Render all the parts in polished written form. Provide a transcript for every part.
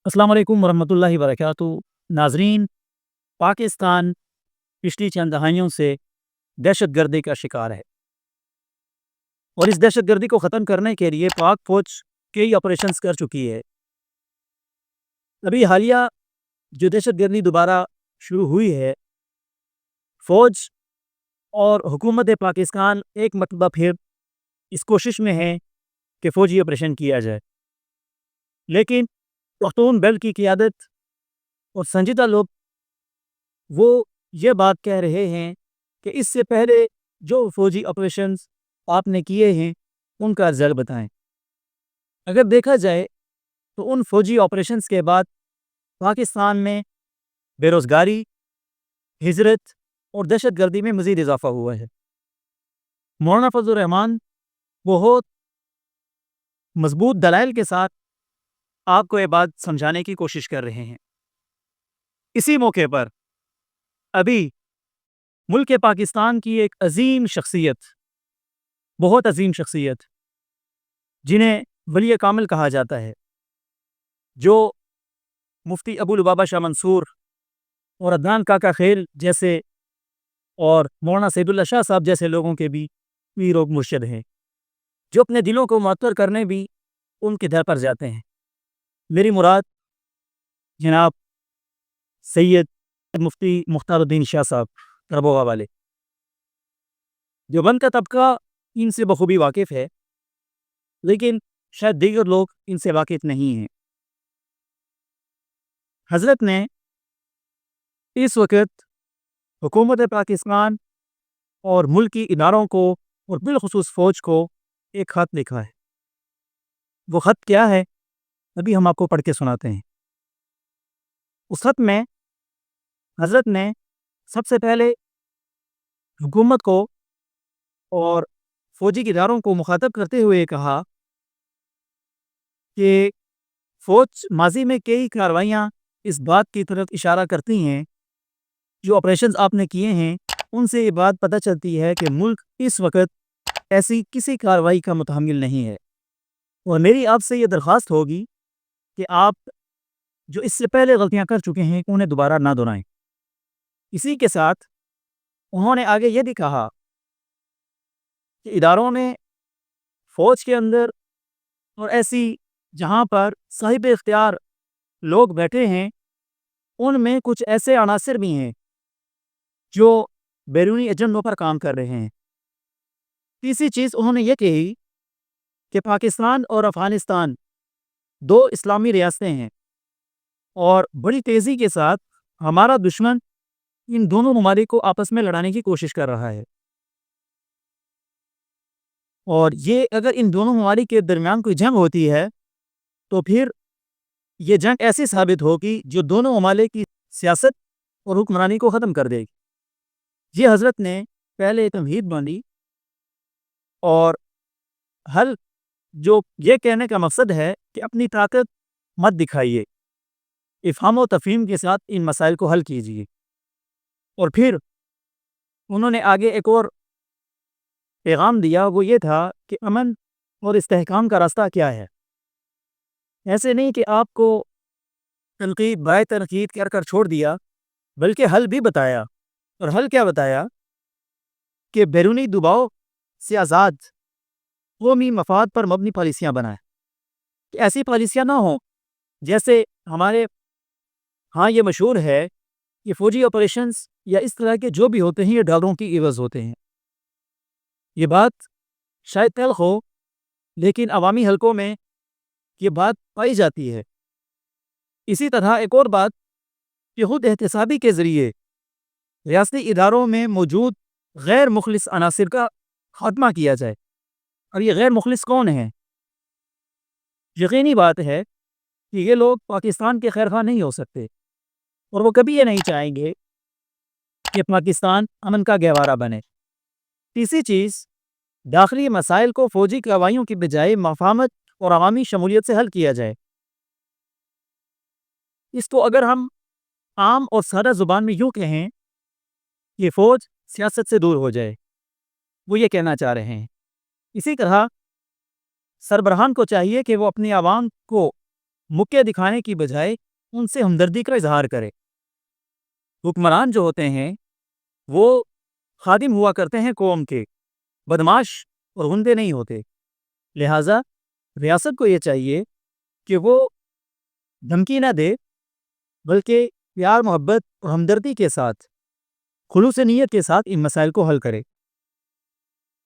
السلام علیکم ورحمۃ اللہ وبرکاتہ۔ ناظرین، پاکستان پچھلی چند دہائیوں سے دہشت گردی کا شکار ہے اور اس دہشت گردی کو ختم کرنے کے لیے پاک فوج کئی آپریشنز کر چکی ہے۔ ابھی حالیہ جو دہشت گردی دوبارہ شروع ہوئی ہے، فوج اور حکومت پاکستان ایک مرتبہ پھر اس کوشش میں ہے کہ فوجی آپریشن کیا جائے، لیکن پختون بیلٹ کی قیادت اور سنجیدہ لوگ وہ یہ بات کہہ رہے ہیں کہ اس سے پہلے جو فوجی آپریشنز آپ نے کیے ہیں ان کا ذکر بتائیں۔ اگر دیکھا جائے تو ان فوجی آپریشنز کے بعد پاکستان میں بے روزگاری، ہجرت اور دہشت گردی میں مزید اضافہ ہوا ہے۔ مولانا فضل الرحمان بہت مضبوط دلائل کے ساتھ آپ کو یہ بات سمجھانے کی کوشش کر رہے ہیں۔ اسی موقع پر ابھی ملک پاکستان کی ایک عظیم شخصیت، بہت عظیم شخصیت جنہیں ولی کامل کہا جاتا ہے، جو مفتی ابو لبابہ شاہ منصور اور عدنان کاکا خیل جیسے اور مولانا سید اللہ شاہ صاحب جیسے لوگوں کے بھی پیر و مرشد ہیں، جو اپنے دلوں کو معطر کرنے بھی ان کے در پر جاتے ہیں۔ میری مراد جناب سید مفتی مختار الدین شاہ صاحب ربوہ والے، دیوبند کا طبقہ ان سے بخوبی واقف ہے، لیکن شاید دیگر لوگ ان سے واقف نہیں ہیں۔ حضرت نے اس وقت حکومت پاکستان اور ملکی اداروں کو اور بالخصوص فوج کو ایک خط لکھا ہے۔ وہ خط کیا ہے ابھی ہم آپ کو پڑھ کے سناتے ہیں۔ اس خط میں حضرت نے سب سے پہلے حکومت کو اور فوجی اداروں کو مخاطب کرتے ہوئے کہا کہ فوج ماضی میں کئی کارروائیاں اس بات کی طرف اشارہ کرتی ہیں، جو آپریشنز آپ نے کیے ہیں ان سے یہ بات پتہ چلتی ہے کہ ملک اس وقت ایسی کسی کارروائی کا متحمل نہیں ہے، اور میری آپ سے یہ درخواست ہوگی کہ آپ جو اس سے پہلے غلطیاں کر چکے ہیں انہیں دوبارہ نہ دہرائیں۔ اسی کے ساتھ انہوں نے آگے یہ بھی کہا کہ اداروں میں فوج کے اندر اور ایسی جہاں پر صاحب اختیار لوگ بیٹھے ہیں ان میں کچھ ایسے عناصر بھی ہیں جو بیرونی ایجنڈوں پر کام کر رہے ہیں۔ تیسری چیز انہوں نے یہ کہی کہ پاکستان اور افغانستان دو اسلامی ریاستیں ہیں اور بڑی تیزی کے ساتھ ہمارا دشمن ان دونوں ممالک کو آپس میں لڑانے کی کوشش کر رہا ہے، اور یہ اگر ان دونوں ممالک کے درمیان کوئی جنگ ہوتی ہے تو پھر یہ جنگ ایسی ثابت ہوگی جو دونوں ممالک کی سیاست اور حکمرانی کو ختم کر دے گی۔ یہ حضرت نے پہلے تمہید باندھی، اور حل جو یہ کہنے کا مقصد ہے کہ اپنی طاقت مت دکھائیے، افہام و تفہیم کے ساتھ ان مسائل کو حل کیجیے۔ اور پھر انہوں نے آگے ایک اور پیغام دیا، وہ یہ تھا کہ امن اور استحکام کا راستہ کیا ہے۔ ایسے نہیں کہ آپ کو تنقید بائے تنقید کر کر چھوڑ دیا، بلکہ حل بھی بتایا۔ اور حل کیا بتایا؟ کہ بیرونی دباؤ سے آزاد قومی مفاد پر مبنی پالیسیاں بنائیں، کہ ایسی پالیسیاں نہ ہوں جیسے ہمارے ہاں یہ مشہور ہے کہ فوجی آپریشنز یا اس طرح کے جو بھی ہوتے ہیں یہ ڈالروں کی عوض ہوتے ہیں۔ یہ بات شاید تلخ ہو، لیکن عوامی حلقوں میں یہ بات پائی جاتی ہے۔ اسی طرح ایک اور بات کہ خود احتسابی کے ذریعے ریاستی اداروں میں موجود غیر مخلص عناصر کا خاتمہ کیا جائے۔ اور یہ غیر مخلص کون ہیں؟ یقینی بات ہے کہ یہ لوگ پاکستان کے خیر خواہ نہیں ہو سکتے، اور وہ کبھی یہ نہیں چاہیں گے کہ پاکستان امن کا گہوارہ بنے۔ تیسری چیز، داخلی مسائل کو فوجی کارروائیوں کی بجائے مفاہمت اور عوامی شمولیت سے حل کیا جائے۔ اس کو اگر ہم عام اور سادہ زبان میں یوں کہیں کہ فوج سیاست سے دور ہو جائے، وہ یہ کہنا چاہ رہے ہیں۔ اسی طرح سربراہان کو چاہیے کہ وہ اپنی عوام کو مکے دکھانے کی بجائے ان سے ہمدردی کا اظہار کرے۔ حکمران جو ہوتے ہیں وہ خادم ہوا کرتے ہیں قوم کے، بدماش اور غندے نہیں ہوتے۔ لہٰذا ریاست کو یہ چاہیے کہ وہ دھمکی نہ دے، بلکہ پیار، محبت اور ہمدردی کے ساتھ، خلوص نیت کے ساتھ ان مسائل کو حل کرے۔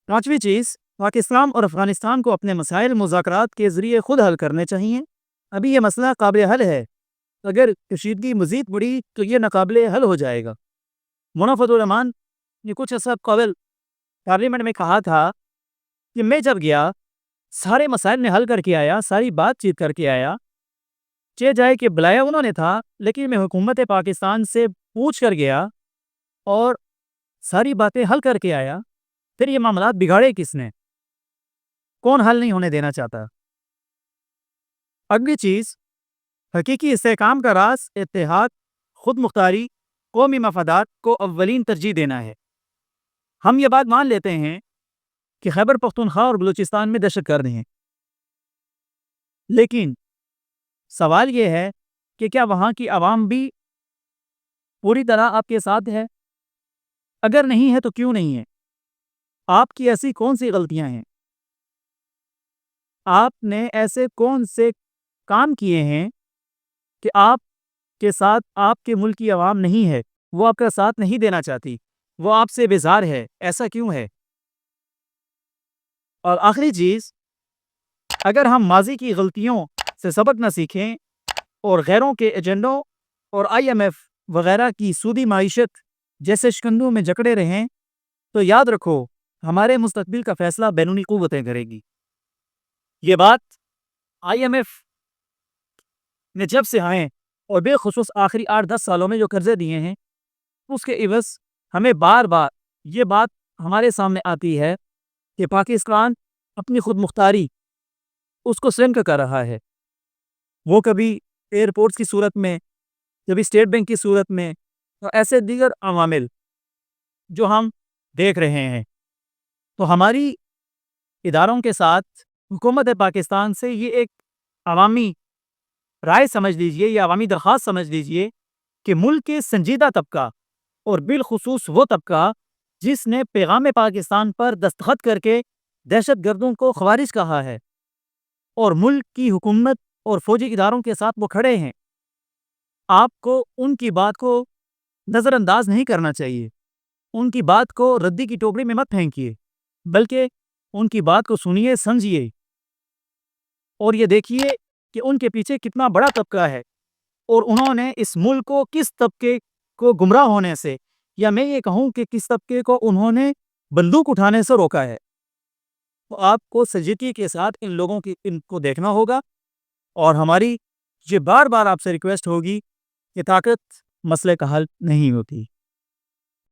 پانچویں چیز، پاکستان اور افغانستان کو اپنے مسائل مذاکرات کے ذریعے خود حل کرنے چاہیے۔ ابھی یہ مسئلہ قابل حل ہے، اگر کشیدگی مزید بڑھی تو یہ ناقابل حل ہو جائے گا۔ مولانا فضل الرحمان نے کچھ عرصہ قبل پارلیمنٹ میں کہا تھا کہ میں جب گیا سارے مسائل نے حل کر کے آیا، ساری بات چیت کر کے آیا، چہ جائے کہ بلایا انہوں نے تھا، لیکن میں حکومت پاکستان سے پوچھ کر گیا اور ساری باتیں حل کر کے آیا، پھر یہ معاملات بگاڑے کس نے؟ کون حل نہیں ہونے دینا چاہتا؟ اگلی چیز، حقیقی استحکام کا راز اتحاد، خود مختاری، قومی مفادات کو اولین ترجیح دینا ہے۔ ہم یہ بات مان لیتے ہیں کہ خیبر پختونخوا اور بلوچستان میں دہشت گرد ہیں، لیکن سوال یہ ہے کہ کیا وہاں کی عوام بھی پوری طرح آپ کے ساتھ ہے؟ اگر نہیں ہے تو کیوں نہیں ہے؟ آپ کی ایسی کون سی غلطیاں ہیں؟ آپ نے ایسے کون سے کام کیے ہیں کہ آپ کے ساتھ آپ کے ملک کی عوام نہیں ہے، وہ آپ کا ساتھ نہیں دینا چاہتی، وہ آپ سے بیزار ہے؟ ایسا کیوں ہے؟ اور آخری چیز، اگر ہم ماضی کی غلطیوں سے سبق نہ سیکھیں اور غیروں کے ایجنڈوں اور IMF وغیرہ کی سودی معیشت جیسے شکنجوں میں جکڑے رہیں تو یاد رکھو ہمارے مستقبل کا فیصلہ بیرونی قوتیں کرے گی۔ یہ بات IMF نے جب سے آئے اور بالخصوص آخری 8-10 سالوں میں جو قرضے دیے ہیں اس کے عوض ہمیں بار بار یہ بات ہمارے سامنے آتی ہے کہ پاکستان اپنی خود مختاری اس کو سرنک کر رہا ہے، وہ کبھی ایئرپورٹس کی صورت میں، کبھی اسٹیٹ بینک کی صورت میں، اور ایسے دیگر عوامل جو ہم دیکھ رہے ہیں۔ تو ہماری اداروں کے ساتھ حکومت پاکستان سے یہ ایک عوامی رائے سمجھ لیجئے یا عوامی درخواست سمجھ لیجئے کہ ملک کے سنجیدہ طبقہ اور بالخصوص وہ طبقہ جس نے پیغام پاکستان پر دستخط کر کے دہشت گردوں کو خوارج کہا ہے اور ملک کی حکومت اور فوجی اداروں کے ساتھ وہ کھڑے ہیں، آپ کو ان کی بات کو نظر انداز نہیں کرنا چاہیے، ان کی بات کو ردی کی ٹوکری میں مت پھینکیے، بلکہ ان کی بات کو سنیے، سمجھیے اور یہ دیکھیے کہ ان کے پیچھے کتنا بڑا طبقہ ہے اور انہوں نے اس ملک کو کس طبقے کو گمراہ ہونے سے، یا میں یہ کہوں کہ کس طبقے کو انہوں نے بندوق اٹھانے سے روکا ہے۔ تو آپ کو سنجیدگی کے ساتھ ان کو دیکھنا ہوگا، اور ہماری یہ بار بار آپ سے ریکویسٹ ہوگی کہ طاقت مسئلے کا حل نہیں ہوتی۔